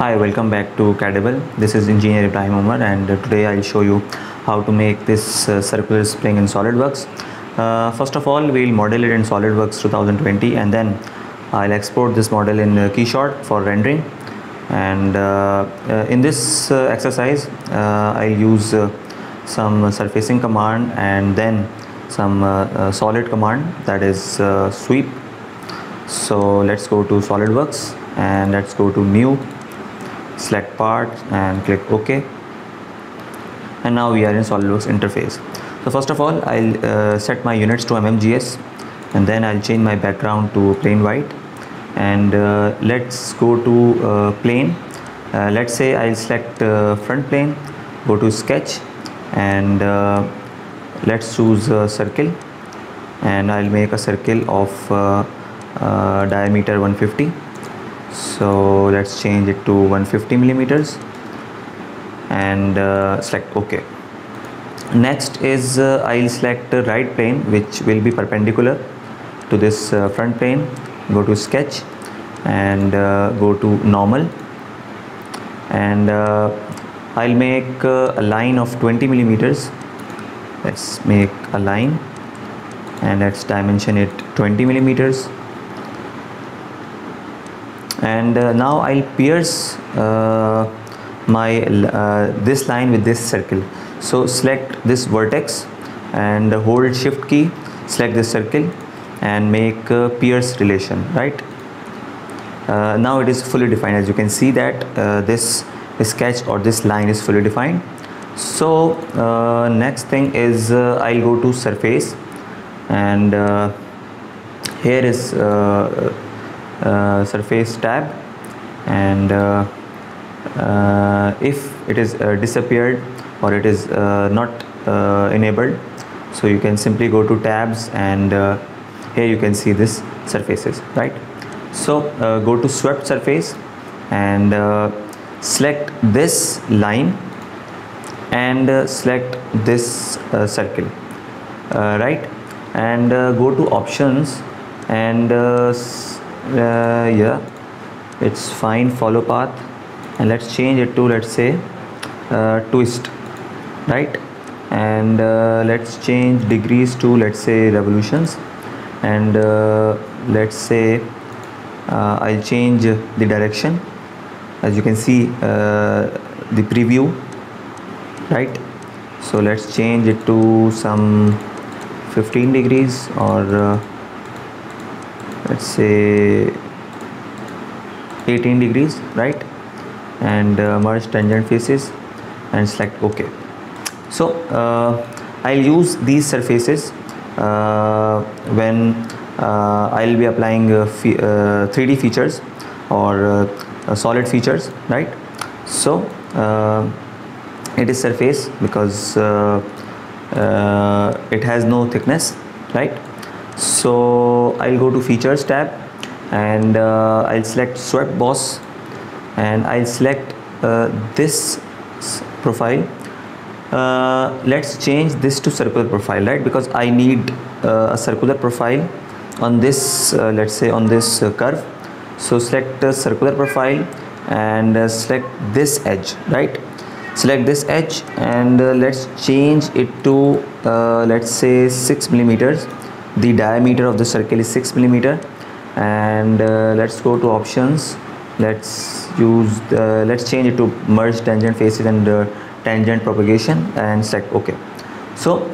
Hi, welcome back to CADable. This is Engineer Ibrahim Omar, and today I'll show you how to make this circular spring in SolidWorks. First of all, we'll model it in SolidWorks 2020, and then I'll export this model in Keyshot for rendering. And in this exercise, I'll use some surfacing command and then some solid command, that is sweep. So let's go to SolidWorks and let's go to new, select part and click OK. And now we are in SolidWorks interface. So first of all, I'll set my units to mmgs, and then I'll change my background to plain white. And let's go to plane. Let's say I'll select front plane, go to sketch, and let's choose a circle, and I'll make a circle of diameter 150. So let's change it to 150 millimeters and select OK. Next is I'll select the right plane, which will be perpendicular to this front plane. Go to sketch and go to normal, and I'll make a line of 20 millimeters. Let's make a line and let's dimension it 20 millimeters. And now I'll pierce this line with this circle. So select this vertex and hold shift key, select this circle and make a pierce relation, right? Now it is fully defined. As you can see that this sketch or this line is fully defined. So next thing is I'll go to surface, and here is surface tab, and if it is disappeared or it is not enabled, so you can simply go to tabs, and here you can see this surfaces, right? So go to swept surface and select this line and select this circle, right? And go to options, and yeah, it's fine, follow path, and let's change it to, let's say, twist, right? And let's change degrees to, let's say, revolutions, and let's say I'll change the direction. As you can see the preview, right? So let's change it to some 15 degrees, or let's say 18 degrees, right? And merge tangent faces and select OK. So I'll use these surfaces when I'll be applying 3D features or solid features, right? So it is surface because it has no thickness, right? So I'll go to features tab, and I'll select swept boss, and I'll select this profile. Let's change this to circular profile, right? Because I need a circular profile on this, let's say on this curve. So select circular profile and select this edge, right? Select this edge, and let's change it to let's say 6 millimeters. The diameter of the circle is 6 millimeter, and let's go to options. Let's change it to merge tangent faces and tangent propagation, and select OK. So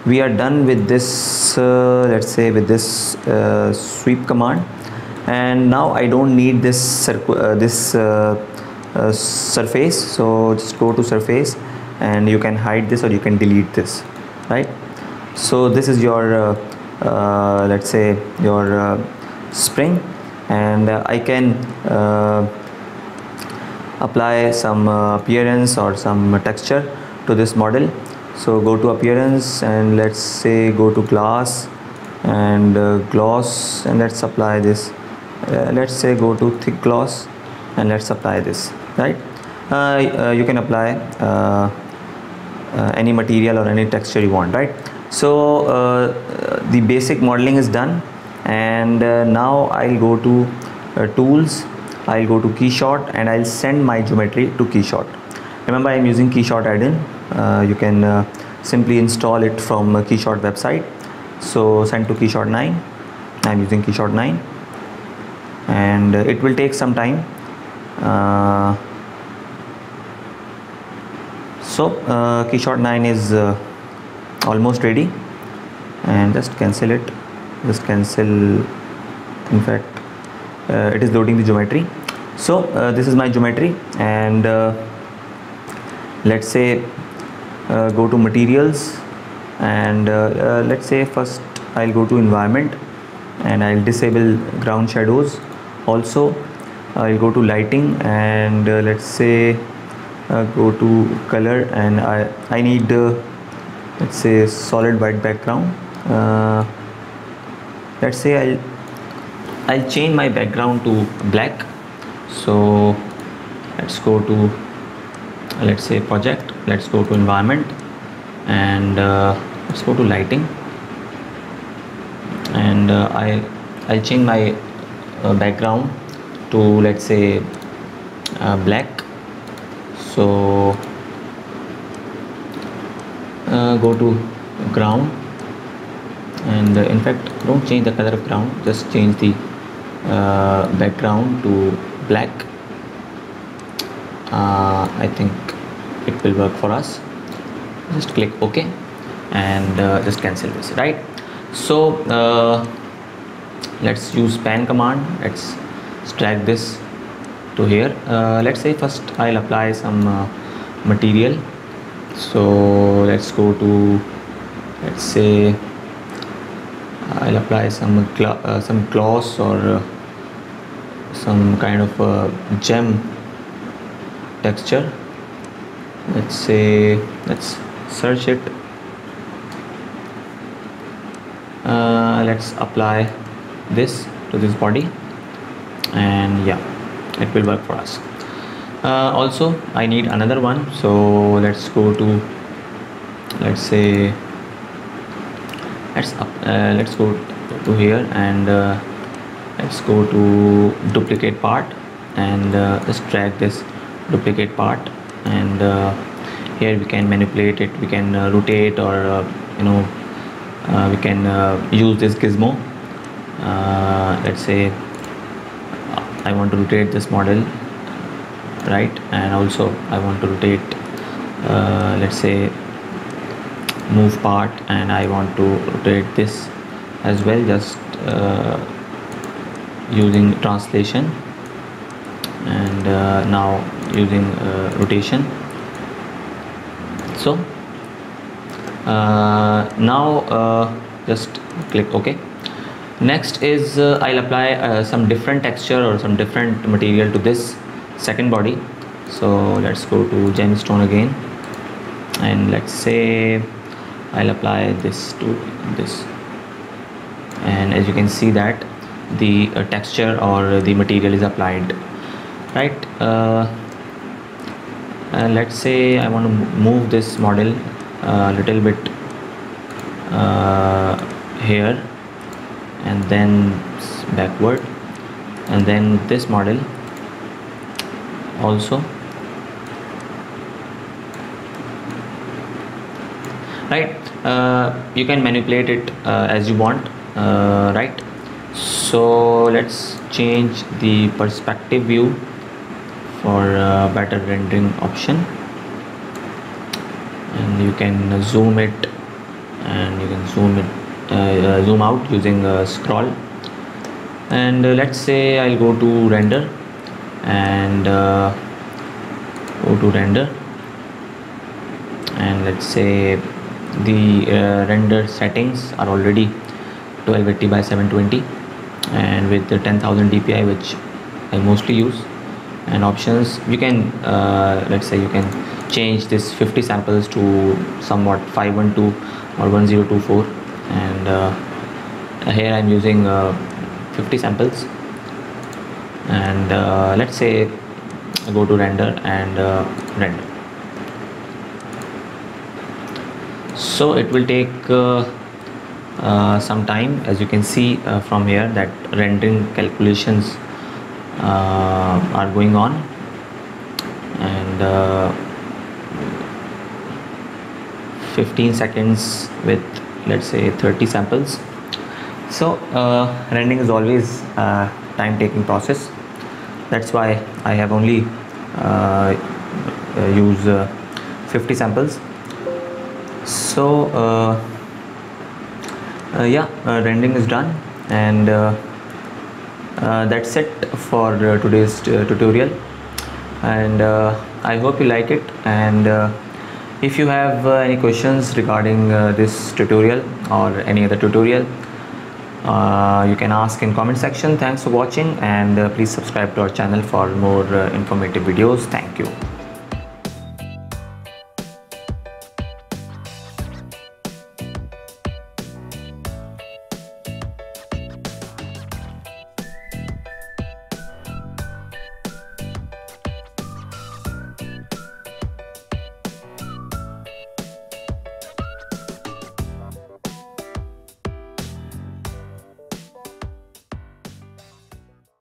we are done with this, let's say with this sweep command, and now I don't need this surface. So just go to surface, and you can hide this or you can delete this, right? So this is your let's say your spring, and I can apply some appearance or some texture to this model. So go to appearance, and let's say go to glass and gloss, and let's apply this. Let's say go to thick gloss, and let's apply this, right? You can apply any material or any texture you want, right? So the basic modeling is done, and now I'll go to tools, I'll go to Keyshot and I'll send my geometry to Keyshot. Remember, I'm using Keyshot add-in. You can simply install it from Keyshot website. So send to Keyshot 9. I'm using Keyshot 9, and it will take some time. Keyshot 9 is almost ready, and just cancel it. Just cancel. In fact, it is loading the geometry. So this is my geometry, and let's say go to materials, and let's say first I'll go to environment and I'll disable ground shadows. Also I'll go to lighting, and let's say go to color, and I need let's say solid white background. Let's say I'll change my background to black. So let's go to, let's say, project. Let's go to environment, and let's go to lighting, and I'll change my background to, let's say, black. So go to ground, and in fact don't change the color of ground, just change the background to black. I think it will work for us. Just click OK, and just cancel this, right? So let's use pan command. Let's drag this to here. Let's say first I'll apply some material. So let's go to, let's say I'll apply some gloss or some kind of gem texture. Let's say, let's search it. Let's apply this to this body, and yeah, it will work for us. Also I need another one, so let's go to, let's say, let's go to here, and let's go to duplicate part, and just drag this duplicate part, and here we can manipulate it. We can rotate, or we can use this gizmo. Let's say I want to rotate this model, right? And also I want to rotate, let's say, move part, and I want to rotate this as well, just using translation, and now using rotation. So now just click OK. Next is I'll apply some different texture or some different material to this second body. So let's go to gemstone again, and let's say I'll apply this to this, and as you can see that the texture or the material is applied, right? Let's say I want to move this model a little bit here, and then backward, and then this model also, right? You can manipulate it as you want, right? So let's change the perspective view for better rendering option, and you can zoom it, and you can zoom out using scroll. And let's say I'll go to render, and go to render, and let's say the render settings are already 1280 by 720, and with the 10,000 dpi, which I mostly use. And options, you can let's say you can change this 50 samples to somewhat 512 or 1024, and here I'm using 50 samples, and let's say go to render and render. So it will take some time, as you can see from here that rendering calculations are going on, and 15 seconds with, let's say, 30 samples. So rendering is always a time-taking process. That's why I have only used 50 samples. So rendering is done, and that's it for today's tutorial. And I hope you like it, and if you have any questions regarding this tutorial or any other tutorial, you can ask in comment section. Thanks for watching, and please subscribe to our channel for more informative videos. Thank you.